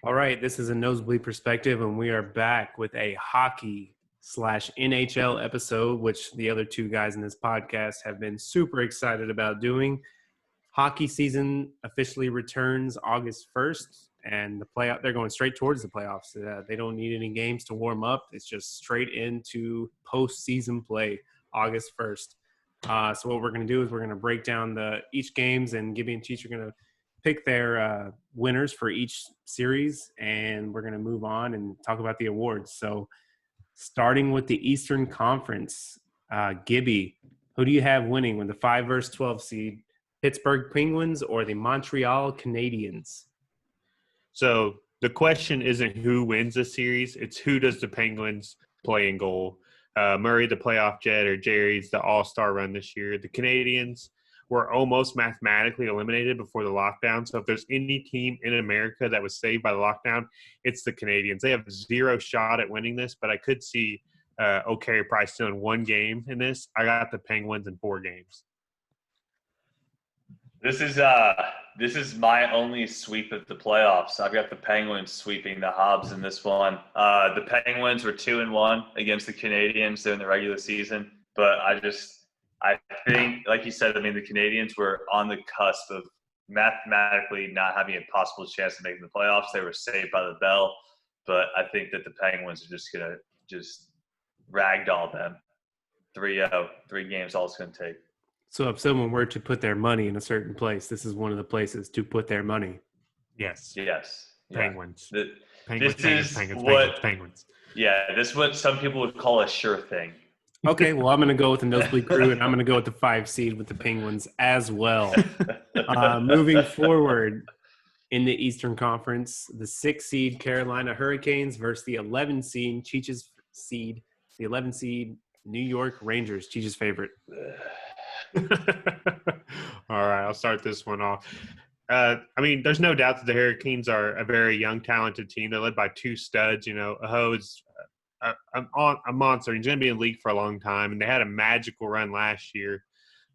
All right, this is a Nosebleed Perspective, and we are back with a hockey/NHL episode, which the other two guys in this podcast have been super excited about doing. Hockey season officially returns August 1st, and they're going straight towards the playoffs. They don't need any games to warm up. It's just straight into postseason play August 1st. So what we're going to do is we're going to break down each games, and Gibby and Cheech are going to pick their winners for each series, and we're going to move on and talk about the awards. So starting with the Eastern Conference, Gibby, who do you have winning with the 5 versus 12 seed, Pittsburgh Penguins or the Montreal Canadiens? So the question isn't who wins the series, it's who does the Penguins play in goal. Murray, the playoff jet, or Jerry's the all-star run this year. The Canadiens were almost mathematically eliminated before the lockdown. So if there's any team in America that was saved by the lockdown, it's the Canadiens. They have zero shot at winning this, but I could see O'Carey probably still in one game in this. I got the Penguins in 4 games. This is my only sweep of the playoffs. I've got the Penguins sweeping the Habs in this one. The Penguins were 2-1 against the Canadiens during the regular season, but I think, like you said, I mean, the Canadiens were on the cusp of mathematically not having a possible chance of making the playoffs. They were saved by the bell, but I think that the Penguins are just going to ragdoll them. 3-0, 3 games, all it's going to take. So if someone were to put their money in a certain place, this is one of the places to put their money. Yes. Penguins. Penguins. Yeah, this is what some people would call a sure thing. Okay, well, I'm going to go with the Nosebleed Crew, and I'm going to go with the 5 seed with the Penguins as well. Moving forward in the Eastern Conference, the 6 seed Carolina Hurricanes versus the 11 seed Cheech's seed, the 11 seed New York Rangers, Cheech's favorite. All right, I'll start this one off. I mean, there's no doubt that the Hurricanes are a very young, talented team. They're led by 2 studs. You know, Aho is a monster. He's going to be in the league for a long time, and they had a magical run last year,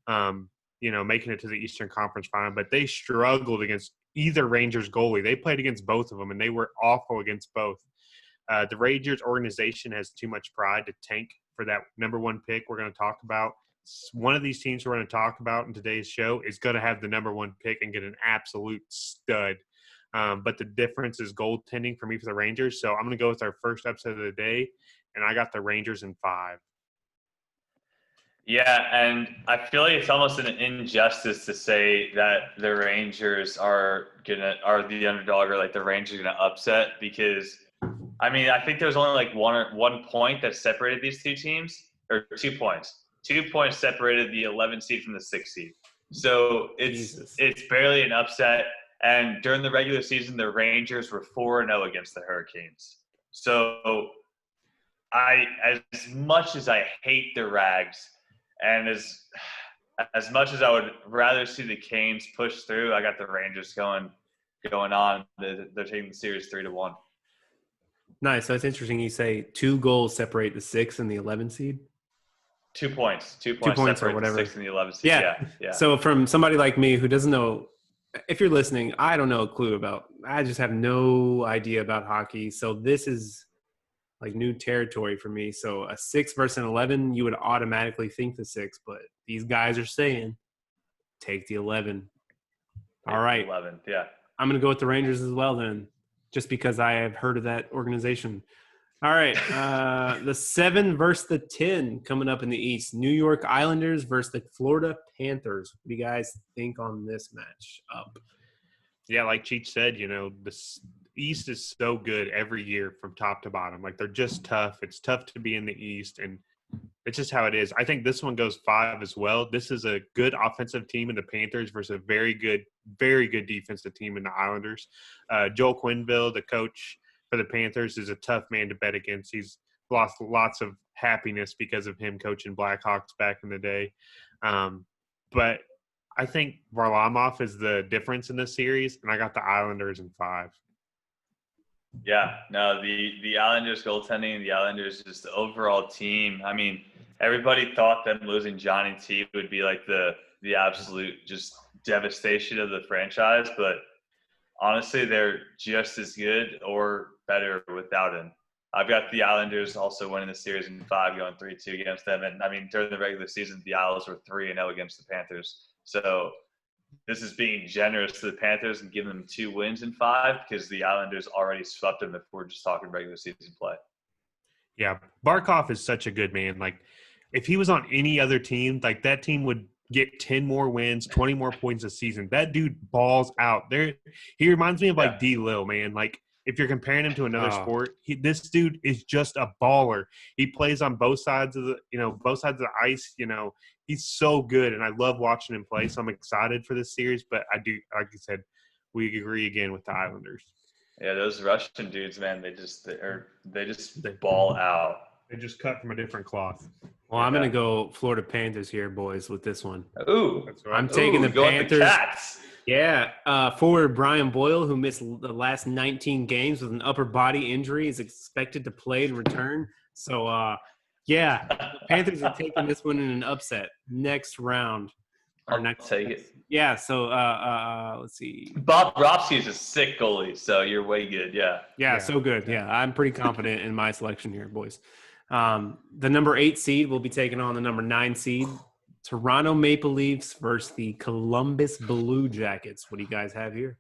making it to the Eastern Conference final. But they struggled against either Rangers goalie. They played against both of them, and they were awful against both. The Rangers organization has too much pride to tank for that number 1 pick we're going to talk about. One of these teams we're going to talk about in today's show is going to have the number 1 pick and get an absolute stud. But the difference is goaltending for me for the Rangers. So I'm going to go with our first upset of the day, and I got the Rangers in 5. Yeah, and I feel like it's almost an injustice to say that the Rangers are the underdog, or like the Rangers are going to upset, because I mean, I think there's only like one point that separated these two teams, or 2 points. 2 points separated the 11 seed from the 6 seed. So it's barely an upset. And during the regular season, the Rangers were 4-0 against the Hurricanes. So as much as I hate the Rags, and as much as I would rather see the Canes push through, I got the Rangers going on. They're taking the series 3-1. Nice. That's interesting. You say 2 goals separate the 6 and the 11 seed. 2 points. 2 points separate or whatever. The 6 and the 11 seed. Yeah. So from somebody like me who doesn't know, if you're listening, I don't know a clue I just have no idea about hockey. So this is like new territory for me. So a 6 versus an 11, you would automatically think the 6, but these guys are saying take the 11. All right. 11, yeah. I'm going to go with the Rangers as well then, just because I have heard of that organization. All right, the 7 versus the 10 coming up in the East. New York Islanders versus the Florida Panthers. What do you guys think on this match up? Yeah, like Cheech said, the East is so good every year from top to bottom. Like, they're just tough. It's tough to be in the East, and it's just how it is. I think this one goes 5 as well. This is a good offensive team in the Panthers versus a very good defensive team in the Islanders. Joel Quenneville, the coach for the Panthers, is a tough man to bet against. He's lost lots of happiness because of him coaching Blackhawks back in the day. But I think Varlamov is the difference in this series, and I got the Islanders in 5. Yeah, no, the Islanders goaltending, the Islanders, just the overall team. I mean, everybody thought them losing Johnny T would be like the absolute just devastation of the franchise, but honestly, they're just as good or better without him. I've got the Islanders also winning the series in 5, going 3-2 against them. And, I mean, during the regular season, the Isles were 3-0 against the Panthers. So this is being generous to the Panthers and giving them 2 wins in 5 because the Islanders already swept them if we're just talking regular season play. Yeah, Barkov is such a good man. Like, if he was on any other team, like that team would get 10 more wins, 20 more points a season. That dude balls out. He reminds me of like D. Lil, man. Like, if you're comparing him to another sport, this dude is just a baller. He plays on both sides of the ice. He's so good, and I love watching him play. So I'm excited for this series. But I do, like you said, we agree again with the Islanders. Yeah, those Russian dudes, man, they just ball out. They just cut from a different cloth. Well, I'm going to go Florida Panthers here, boys, with this one. Ooh. That's right. I'm taking the Panthers. The Cats. Yeah. Forward Brian Boyle, who missed the last 19 games with an upper body injury, is expected to play and return. So, Panthers are taking this one in an upset next round. I'll take it. Yeah, so let's see. Bob Robsky is a sick goalie, so you're way good, yeah. Yeah, so good. Yeah, I'm pretty confident in my selection here, boys. The number 8 seed will be taking on the number 9 seed, Toronto Maple Leafs versus the Columbus Blue Jackets. What do you guys have here?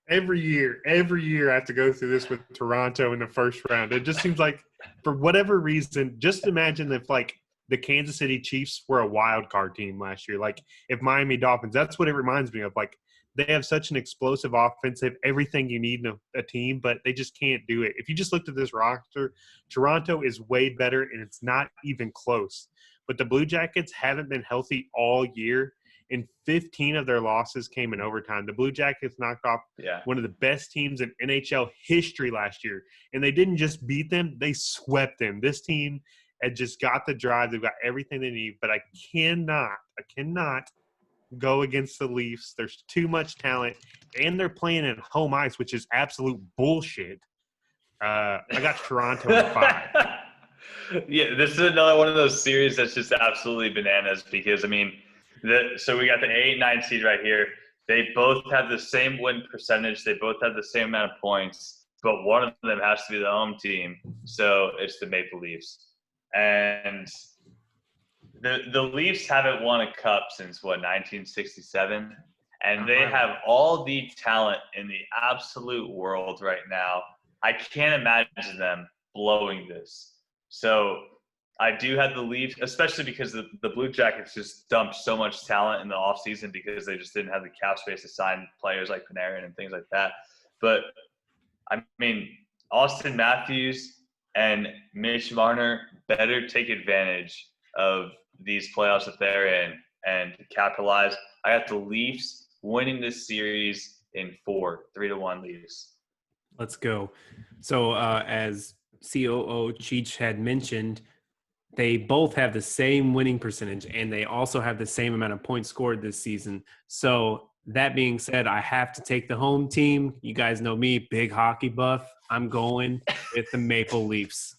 Every year I have to go through this with Toronto in the first round. It just seems like, for whatever reason, just imagine if, like, the Kansas City Chiefs were a wild card team last year. Like, if Miami Dolphins, that's what it reminds me of. Like, they have such an explosive offense. They have everything you need in a team, but they just can't do it. If you just looked at this roster, Toronto is way better, and it's not even close. But the Blue Jackets haven't been healthy all year, and 15 of their losses came in overtime. The Blue Jackets knocked off one of the best teams in NHL history last year, and they didn't just beat them, they swept them. This team had just got the drive. They've got everything they need, but I cannot go against the Leafs. There's too much talent, and they're playing at home ice, which is absolute bullshit. I got Toronto in 5. Yeah, this is another one of those series that's just absolutely bananas because, I mean, so we got the 8-9 seed right here. They both have the same win percentage. They both have the same amount of points, but one of them has to be the home team, so it's the Maple Leafs. And the Leafs haven't won a cup since, 1967? And they have all the talent in the absolute world right now. I can't imagine them blowing this. So I do have the Leafs, especially because the Blue Jackets just dumped so much talent in the offseason because they just didn't have the cap space to sign players like Panarin and things like that. But, I mean, Austin Matthews and Mitch Marner better take advantage of these playoffs that they're in and capitalize. I got the Leafs winning this series in 4, 3-1 Leafs. Let's go. So as COO Cheech had mentioned, they both have the same winning percentage, and they also have the same amount of points scored this season. So that being said, I have to take the home team. You guys know me, big hockey buff. I'm going with the Maple Leafs.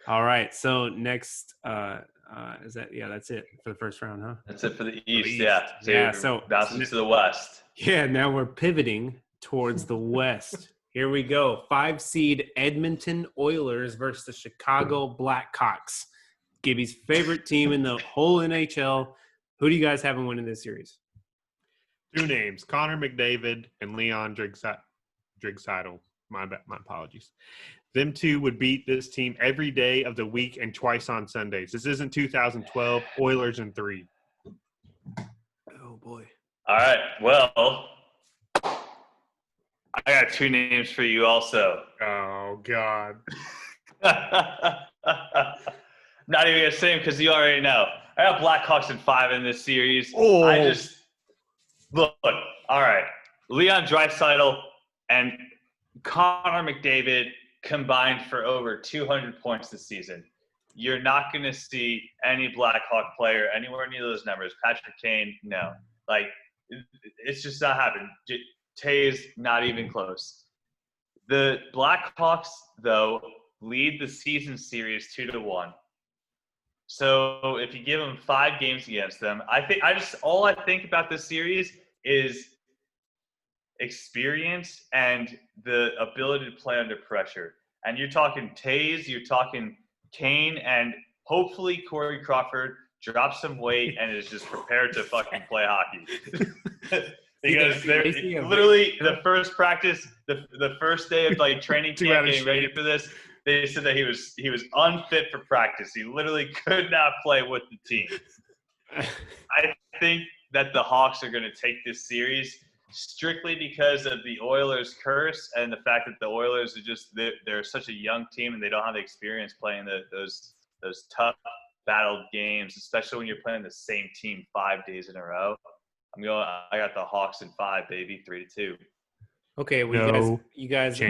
All right. So next, that's it for the first round, huh? That's it for the East. Yeah. So bouncing to the West. Yeah. Now we're pivoting towards the West. Here we go. 5 seed Edmonton Oilers versus the Chicago Blackhawks. Gibby's favorite team in the whole NHL. Who do you guys have in winning this series? 2 names: Connor McDavid and Leon Draisaitl. My apologies. Them 2 would beat this team every day of the week and twice on Sundays. This isn't 2012. Oilers in 3. Oh boy. All right. Well, I got 2 names for you also. Oh God. Not even gonna say them because you already know. I got Blackhawks in 5 in this series. Oh. I just look. All right, Leon Draisaitl and Connor McDavid combined for over 200 points this season. You're not going to see any Blackhawk player anywhere near those numbers. Patrick Kane, no. Like, it's just not happening. Tays, not even close. The Blackhawks, though, lead the season series 2-1. So if you give them 5 games against them, all I think about this series is experience and the ability to play under pressure. And you're talking Taves, you're talking Kane, and hopefully Corey Crawford drops some weight and is just prepared to fucking play hockey. Because they're literally the first practice, the first day of like training camp, getting ready for this, they said that he was unfit for practice. He literally could not play with the team. I think that the Hawks are going to take this series strictly because of the Oilers' curse and the fact that the Oilers are they're such a young team and they don't have the experience playing those tough battled games, especially when you're playing the same team 5 days in a row. I got the Hawks in 5, baby, 3-2. Okay, well, you guys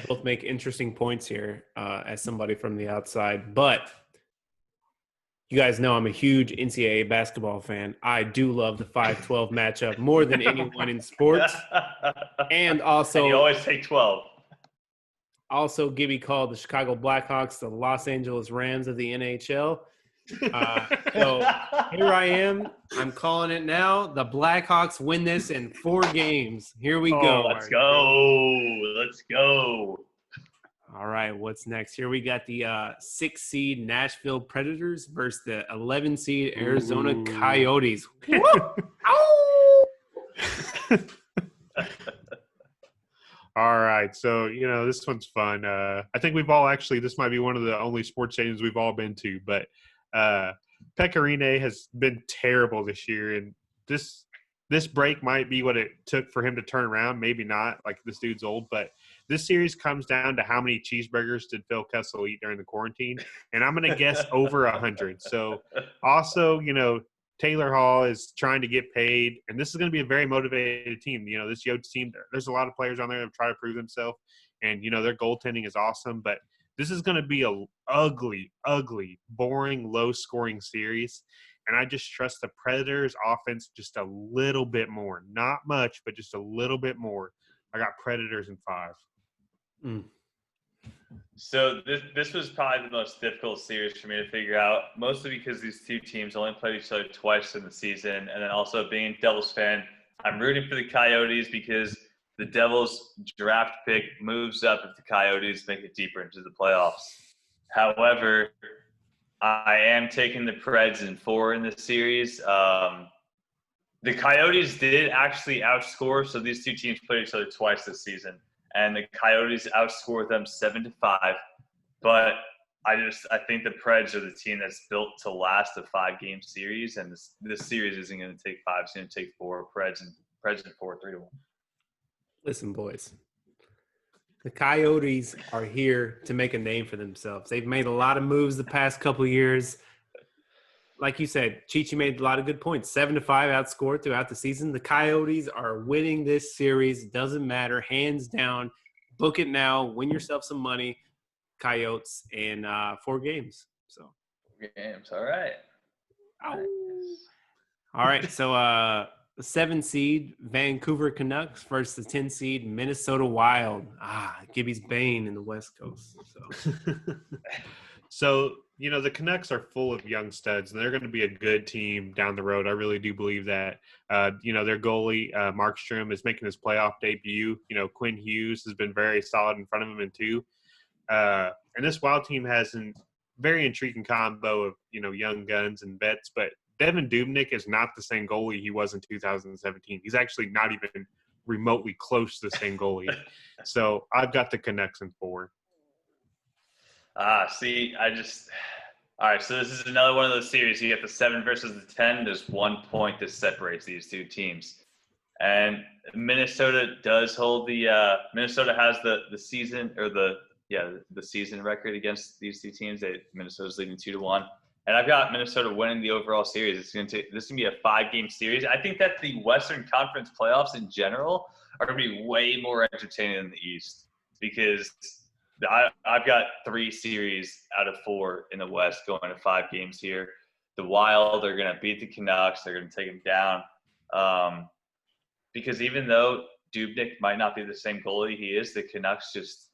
both make interesting points here as somebody from the outside, but you guys know I'm a huge NCAA basketball fan. I do love the 5-12 matchup more than anyone in sports. And also, you always take 12. Also, Gibby called the Chicago Blackhawks the Los Angeles Rams of the NHL. So here I am. I'm calling it now. The Blackhawks win this in 4 games. Here we go. Let's go. Let's go. All right, what's next? Here we got the 6 seed Nashville Predators versus the 11 seed Arizona Coyotes. All right, so this one's fun. I think we've all this might be one of the only sports stadiums we've all been to, but Pecorine has been terrible this year, and this break might be what it took for him to turn around. Maybe not, like this dude's old, but this series comes down to how many cheeseburgers did Phil Kessel eat during the quarantine, and I'm going to guess over 100. So also, Taylor Hall is trying to get paid, and this is going to be a very motivated team. This Yotes team, there's a lot of players on there that try to prove themselves, and, their goaltending is awesome. But this is going to be a ugly, boring, low-scoring series, and I just trust the Predators' offense just a little bit more. Not much, but just a little bit more. I got Predators in 5. So this was probably the most difficult series for me to figure out, mostly because these two teams only played each other twice in the season, and then also being a Devils fan, I'm rooting for the Coyotes because the Devils draft pick moves up if the Coyotes make it deeper into the playoffs. However, I am taking the Preds in 4 in this series. The Coyotes did actually outscore, so these two teams played each other twice this season, and the Coyotes outscored them 7-5. But I think the Preds are the team that's built to last a 5-game series, and this series isn't going to take 5; it's going to take 4. Preds in 4, 3-1. Listen, boys. The Coyotes are here to make a name for themselves. They've made a lot of moves the past couple of years. Like you said, Chichi made a lot of good points. 7-5 outscored throughout the season. The Coyotes are winning this series. Doesn't matter. Hands down. Book it now. Win yourself some money. Coyotes in 4 games. So 4 games. All right. All right. So the 7 seed Vancouver Canucks versus the 10 seed Minnesota Wild. Gibby's Bane in the West Coast. So the Canucks are full of young studs, and they're going to be a good team down the road. I really do believe that. Their goalie, Markstrom, is making his playoff debut. Quinn Hughes has been very solid in front of him in 2. And this Wild team has a very intriguing combo of, young guns and vets. But Devin Dubnyk is not the same goalie he was in 2017. He's actually not even remotely close to the same goalie. So I've got the Canucks in 4. All right, so this is another one of those series. You get the 7 versus the 10. There's 1 point that separates these two teams. And Minnesota does hold Minnesota has the season or the season record against these two teams. Minnesota's leading 2-1. And I've got Minnesota winning the overall series. This is going to be a 5-game series. I think that the Western Conference playoffs in general are going to be way more entertaining than the East because I've got 3 series out of 4 in the West going to 5 games here. The Wild are going to beat the Canucks. They're going to take them down. Because even though Dubnyk might not be the same goalie he is, the Canucks just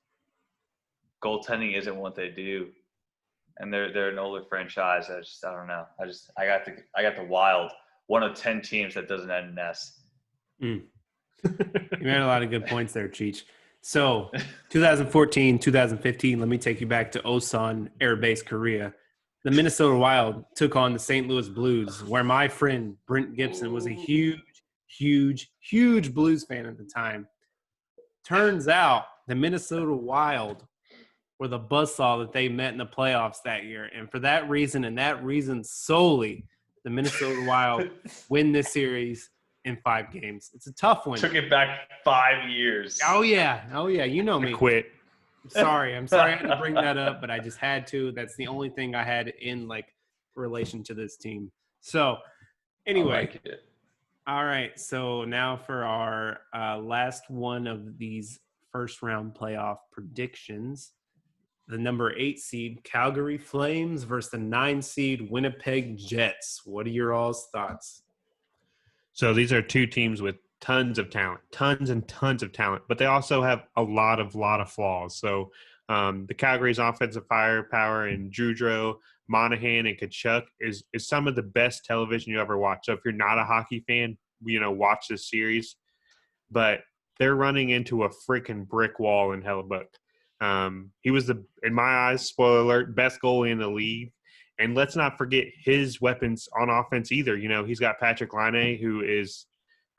goaltending isn't what they do. And they're an older franchise. I don't know. I got the Wild, one of 10 teams that doesn't end in S. You made a lot of good points there, Cheech. So 2014, 2015, let me take you back to Osan Air Base, Korea. The Minnesota Wild took on the St. Louis Blues, where my friend Brent Gibson was a huge Blues fan at the time. Turns out the Minnesota Wild were the buzzsaw that they met in the playoffs that year. And for that reason, and that reason solely, the Minnesota Wild win this series in 5 games. It's a tough one. Took it back 5 years. Oh, yeah. You know me. I quit. I'm sorry I had to bring that up, but I just had to. That's the only thing I had in, relation to this team. So, anyway. I like it. All right, so now for our last one of these first-round playoff predictions. The number 8 seed Calgary Flames versus the 9 seed Winnipeg Jets. What are your all's thoughts? So these are 2 teams with tons of talent, tons and tons of talent, but they also have a lot of flaws. So the Calgary's offensive firepower and Drudro, Monahan, and Kachuk is some of the best television you ever watch. So if you're not a hockey fan, watch this series. But they're running into a freaking brick wall in Hellebuck. He was in my eyes, spoiler alert, best goalie in the league. And let's not forget his weapons on offense either. He's got Patrick Laine, who is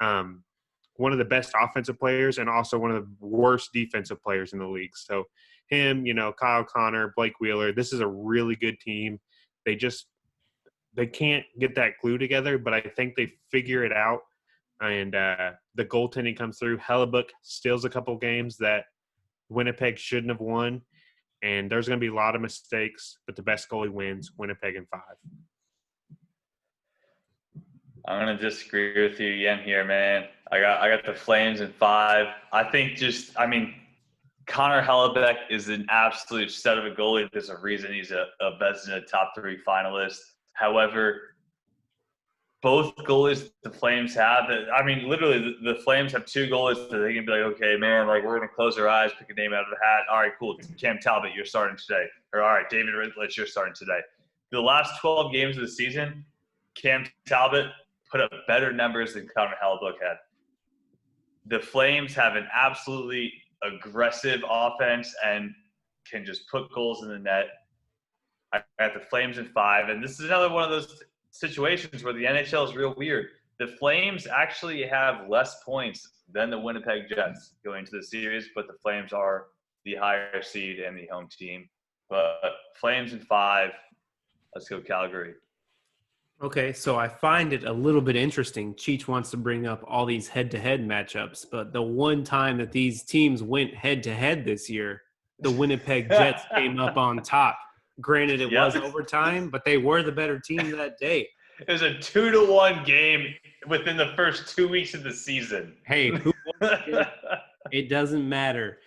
one of the best offensive players and also one of the worst defensive players in the league. So him, Kyle Connor, Blake Wheeler, this is a really good team. They can't get that glue together, but I think they figure it out. And the goaltending comes through. Hellebuck steals a couple games that Winnipeg shouldn't have won. And there's going to be a lot of mistakes, but the best goalie wins. Winnipeg in 5. I'm going to disagree with you again here, man. I got the Flames in 5. I think Connor Hellebuck is an absolute stud of a goalie. There's a reason he's a Vezina top 3 finalist. However, both goalies the Flames have, literally the Flames have 2 goalies that they can be like, okay, man, we're going to close our eyes, pick a name out of the hat. All right, cool. Cam Talbot, you're starting today. Or all right, David Ridlitz, you're starting today. The last 12 games of the season, Cam Talbot put up better numbers than Connor Hellebuck had. The Flames have an absolutely aggressive offense and can just put goals in the net. I got the Flames in 5, and this is another one of those situations where the NHL is real weird. The Flames actually have less points than the Winnipeg Jets going into the series, but the Flames are the higher seed and the home team. But Flames in 5. Let's go Calgary. Okay, so I find it a little bit interesting. Cheech wants to bring up all these head-to-head matchups, but the one time that these teams went head-to-head this year, the Winnipeg Jets came up on top. Granted, it was overtime, but they were the better team that day. It was a 2-1 game within the first 2 weeks of the season. Hey, it doesn't matter.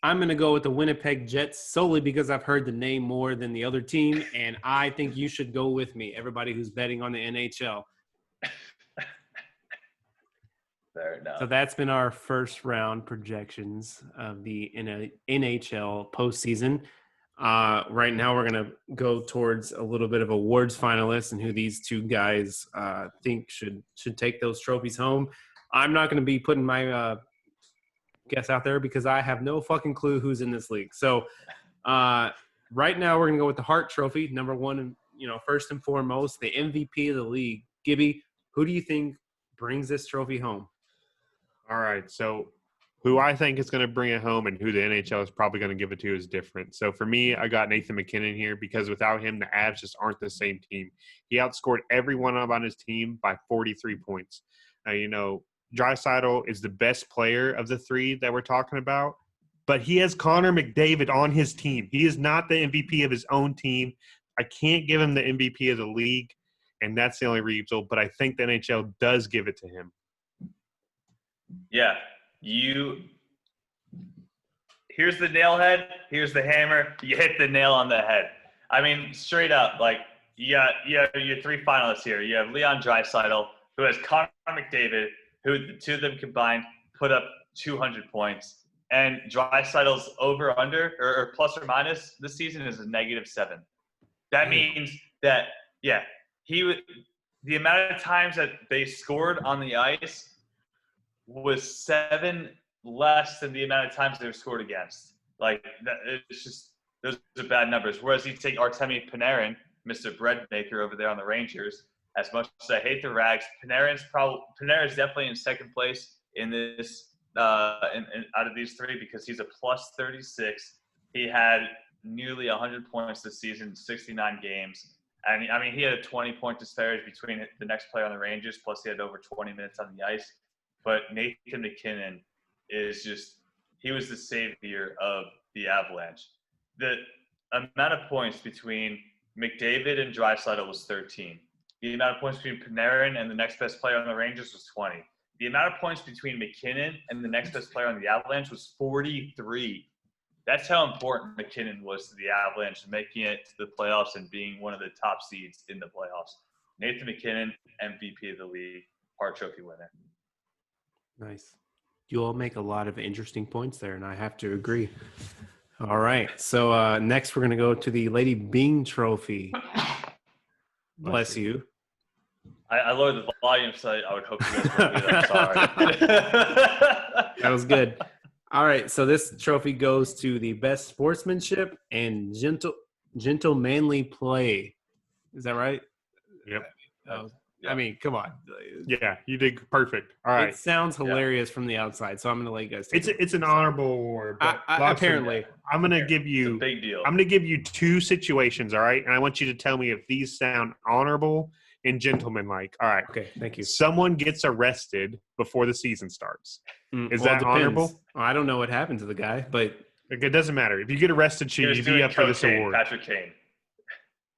I'm going to go with the Winnipeg Jets solely because I've heard the name more than the other team, and I think you should go with me, everybody who's betting on the NHL. Fair enough. So that's been our first round projections of the NHL postseason. Right now we're going to go towards a little bit of awards finalists and who these 2 guys think should take those trophies home. I'm not going to be putting my guess out there because I have no fucking clue who's in this league. So right now we're going to go with the Hart Trophy, number 1, first and foremost, the MVP of the league. Gibby, who do you think brings this trophy home? All right, so who I think is going to bring it home and who the NHL is probably going to give it to is different. So for me, I got Nathan McKinnon here because without him, the Avs just aren't the same team. He outscored everyone on his team by 43 points. Draisaitl is the best player of the 3 that we're talking about, but he has Connor McDavid on his team. He is not the MVP of his own team. I can't give him the MVP of the league, and that's the only reason, but I think the NHL does give it to him. Yeah. Here's the nail head, here's the hammer, you hit the nail on the head. Straight up, you have your 3 finalists here. You have Leon Draisaitl, who has Connor McDavid, who the 2 of them combined put up 200 points. And Draisaitl's over-under or plus or minus this season is a -7. That means that, the amount of times that they scored on the ice was 7 less than the amount of times they were scored against. Like, it's just those are bad numbers. Whereas you take Artemi Panarin, Mr. Breadmaker over there on the Rangers, as much as I hate the Rags, Panarin's definitely in second place in this out of these three because he's a plus 36. He had nearly 100 points this season, 69 games. And I mean, he had a 20-point disparity between the next player on the Rangers, plus he had over 20 minutes on the ice. But Nathan MacKinnon is just – he was the savior of the Avalanche. The amount of points between McDavid and Draisaitl was 13. The amount of points between Panarin and the next best player on the Rangers was 20. The amount of points between McKinnon and the next best player on the Avalanche was 43. That's how important McKinnon was to the Avalanche, making it to the playoffs and being one of the top seeds in the playoffs. Nathan MacKinnon, MVP of the league, Hart Trophy winner. Nice. You all make a lot of interesting points there, and I have to agree. All right. So next we're going to go to the Lady Byng Trophy. Bless you. I lowered the volume, so I would hope you guys wouldn't do that. Sorry. That was good. All right. So this trophy goes to the best sportsmanship and gentle manly play. Is that right? Yep. I mean, come on. Yeah, you did perfect. All right. It sounds hilarious from the outside, so I'm going to let you guys take it. It's an honorable award. But apparently. I'm going to give you – big deal. I'm going to give you two situations, all right? And I want you to tell me if these sound honorable and gentlemanlike. All right. Okay, thank you. Someone gets arrested before the season starts. Is that honorable? I don't know what happened to the guy, but it doesn't matter. If you get arrested, should you be up for this award? Patrick Kane.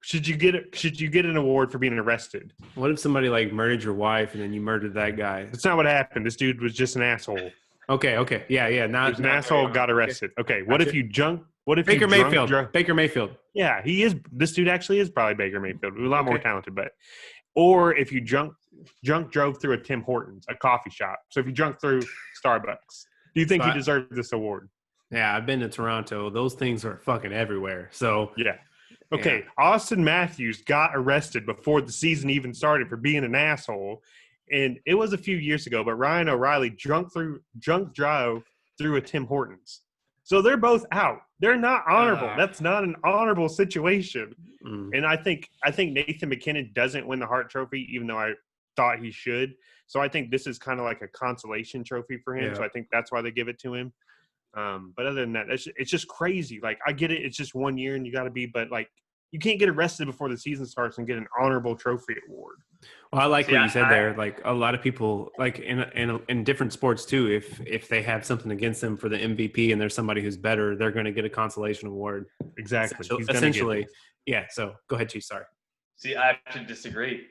Should you get an award for being arrested? What if somebody like murdered your wife and then you murdered that guy? That's not what happened. This dude was just an asshole. Okay. Yeah. Not an asshole got arrested. Okay. What if you junk? What if Baker you Mayfield? Baker Mayfield. Yeah, he is. This dude actually is probably Baker Mayfield. A lot more talented, but or if you drunk drove through a Tim Hortons, a coffee shop. So if you drunk through Starbucks, do you think he deserves this award? Yeah, I've been to Toronto. Those things are fucking everywhere. So yeah. Okay, yeah. Austin Matthews got arrested before the season even started for being an asshole, and it was a few years ago. But Ryan O'Reilly drunk drove through a Tim Hortons, so they're both out. They're not honorable. That's not an honorable situation. And I think Nathan MacKinnon doesn't win the Hart Trophy, even though I thought he should. So I think this is kind of like a consolation trophy for him. Yeah. So I think that's why they give it to him. But other than that, it's just crazy. Like, I get it. It's just 1 year and you got to be, but like, you can't get arrested before the season starts and get an honorable trophy award. Well, I like what you said there. Like, a lot of people, like in different sports too, if they have something against them for the MVP and there's somebody who's better, they're going to get a consolation award. Exactly. Essentially. Yeah. So go ahead, Chief. Sorry. See, I have to disagree.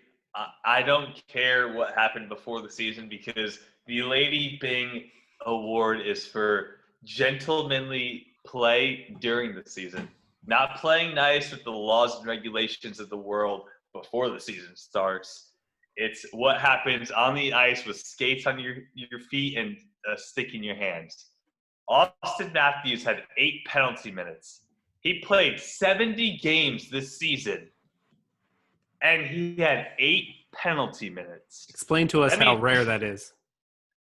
I don't care what happened before the season because the Lady Byng award is for gentlemanly play during the season, not playing nice with the laws and regulations of the world before the season starts. It's what happens on the ice with skates on your feet and a stick in your hands. Austin Matthews had 8 penalty minutes. He played 70 games this season, and he had 8 penalty minutes. Explain to us how rare that is.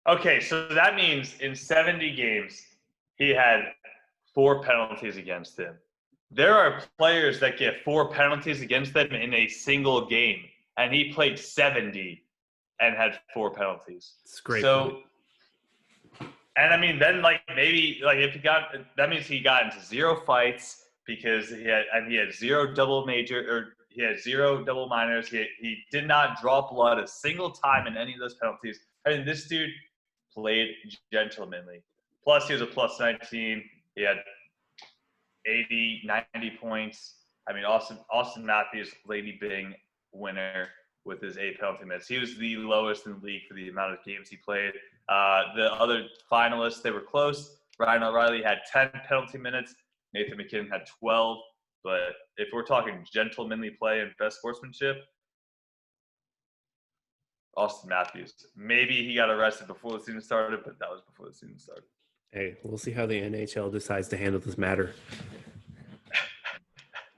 Okay, so that means in 70 games, he had 4 penalties against him. There are players that get 4 penalties against them in a single game, and he played 70 and had 4 penalties. It's great. So, and I mean, then like maybe like if he got, that means he got into 0 fights because he had 0 double major or he had 0 double minors. He did not draw blood a single time in any of those penalties. I mean, this dude played gentlemanly. Plus, he was a plus 19. He had 80, 90 points. I mean, Austin Matthews, Lady Byng winner with his 8 penalty minutes. He was the lowest in the league for the amount of games he played. The other finalists, they were close. Ryan O'Reilly had 10 penalty minutes. Nathan MacKinnon had 12. But if we're talking gentlemanly play and best sportsmanship, Austin Matthews. Maybe he got arrested before the season started, but that was before the season started. Hey, we'll see how the NHL decides to handle this matter.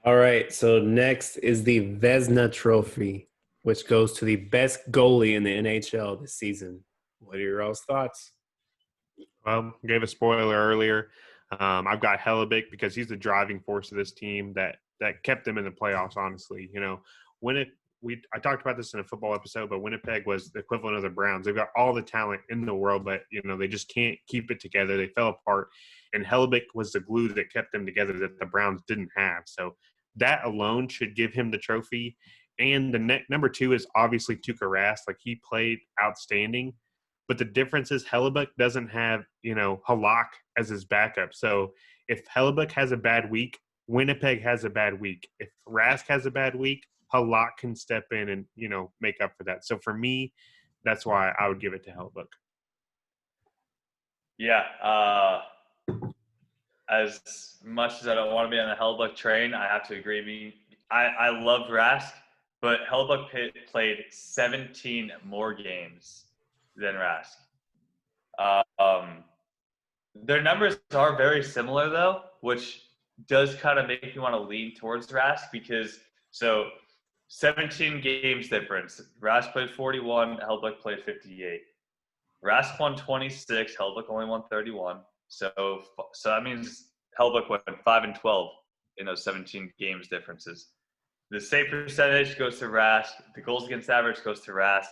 All right, so next is the Vezina Trophy, which goes to the best goalie in the NHL this season. What are your all's thoughts? Well, gave a spoiler earlier. I've got Hellebuck because he's the driving force of this team that kept them in the playoffs. Honestly, I talked about this in a football episode, but Winnipeg was the equivalent of the Browns. They've got all the talent in the world, but they just can't keep it together. They fell apart, and Hellebuck was the glue that kept them together that the Browns didn't have. So that alone should give him the trophy. And the number 2 is obviously Tuukka Rask. Like, he played outstanding. But the difference is Hellebuck doesn't have, Halak as his backup. So if Hellebuck has a bad week, Winnipeg has a bad week. If Rask has a bad week, Halak can step in and, make up for that. So for me, that's why I would give it to Hellebuck. Yeah. As much as I don't want to be on the Hellebuck train, I have to agree. I love Rask, but Hellebuck played 17 more games than Rask. Their numbers are very similar, though, which does kind of make me want to lean towards Rask because 17 games difference. Rask played 41, Hellebuck played 58. Rask won 26, Hellebuck only won 31. So that means Hellebuck went 5-12 in those 17 games differences. The save percentage goes to Rask. The goals against average goes to Rask.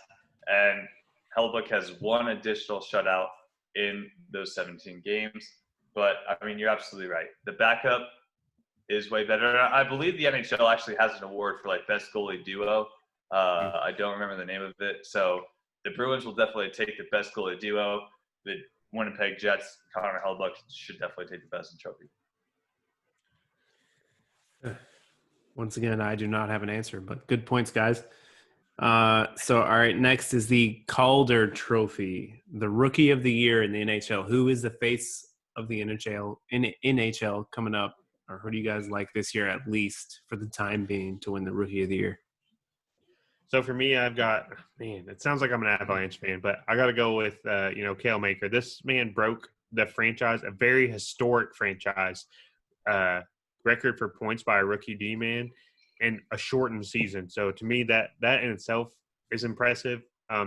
And Hellebuck has one additional shutout in those 17 games. But, you're absolutely right. The backup is way better. I believe the NHL actually has an award for, best goalie duo. I don't remember the name of it. So the Bruins will definitely take the best goalie duo. The Winnipeg Jets, Connor Hellebuck, should definitely take the best trophy. Once again, I do not have an answer, but good points, guys. All right, next is the Calder Trophy, the Rookie of the Year in the NHL. Who is the face of the NHL coming up, or who do you guys like this year, at least for the time being, to win the Rookie of the Year? So for me, I've got it sounds like I'm an Avalanche fan, but I got to go with Cale Maker. This man broke the franchise, a very historic franchise record for points by a rookie D-man in a shortened season. So to me, that in itself is impressive.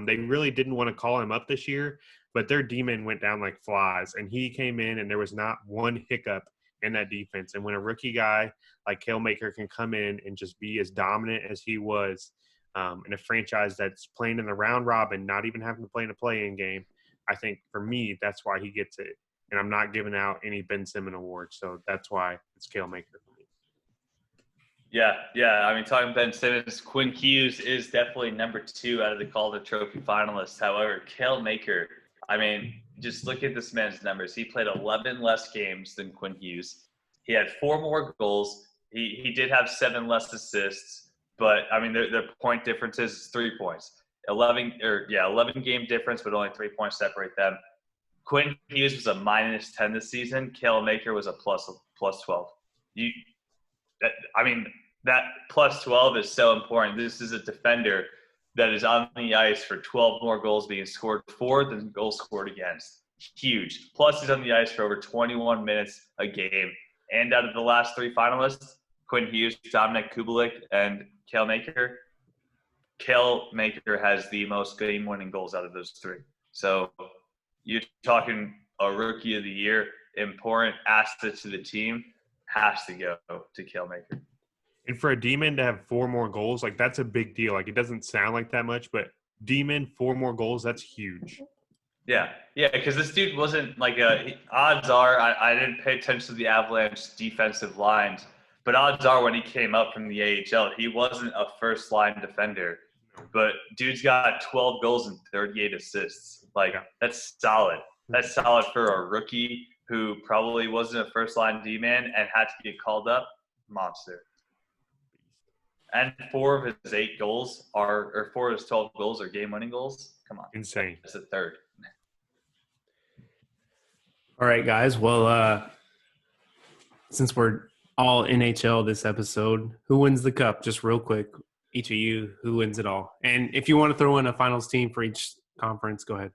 They really didn't want to call him up this year, but their D-men went down like flies, and he came in, and there was not one hiccup in that defense. And when a rookie guy like Cale Maker can come in and just be as dominant as he was in a franchise that's playing in the round robin, not even having to play in a play-in game, I think for me, that's why he gets it. And I'm not giving out any Ben Simmons awards, so that's why it's Cale Maker for me. Yeah. Talking Ben Simmons, Quinn Hughes is definitely number 2 out of the Calder Trophy finalists. However, Cale Maker, just look at this man's numbers. He played 11 less games than Quinn Hughes. He had 4 more goals. He did have 7 less assists, but their point difference is 3 points. 11 game difference, but only 3 points separate them. Quinn Hughes was a -10 this season. Cale Maker was a plus 12. That plus 12 is so important. This is a defender that is on the ice for 12 more goals being scored for than goals scored against. Huge. Plus, he's on the ice for over 21 minutes a game. And out of the last 3 finalists, Quinn Hughes, Dominic Kubalik, and Cale Maker, Cale Maker has the most game-winning goals out of those 3. So you're talking a Rookie of the Year, important asset to the team, has to go to Cale Maker. And for a D-man to have 4 more goals, that's a big deal. It doesn't sound like that much, but D-man, 4 more goals, that's huge. Yeah, because this dude wasn't odds are, I didn't pay attention to the Avalanche defensive lines, but odds are when he came up from the AHL, he wasn't a first-line defender. But dude's got 12 goals and 38 assists. That's solid. That's solid for a rookie who probably wasn't a first-line D-man and had to get called up. Monster. And 4 of his 8 goals or 4 of his 12 goals are game-winning goals. Come on. Insane. That's the third. All right, guys. Well, since we're all NHL this episode, who wins the cup? Just real quick, each of you, who wins it all? And if you want to throw in a finals team for each conference, go ahead.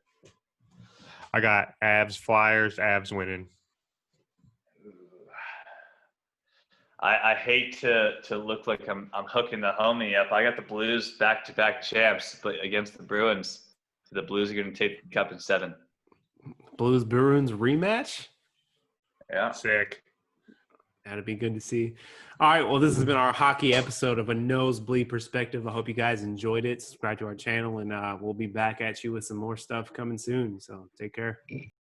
I got Avs, Flyers, Avs winning. I hate to look like I'm hooking the homie up. I got the Blues back-to-back champs, but against the Bruins. the Blues are going to take the cup in 7. Blues Bruins rematch. Yeah. Sick. That'd be good to see. All right. Well, this has been our hockey episode of A Nosebleed Perspective. I hope you guys enjoyed it. Subscribe to our channel, and we'll be back at you with some more stuff coming soon. So take care.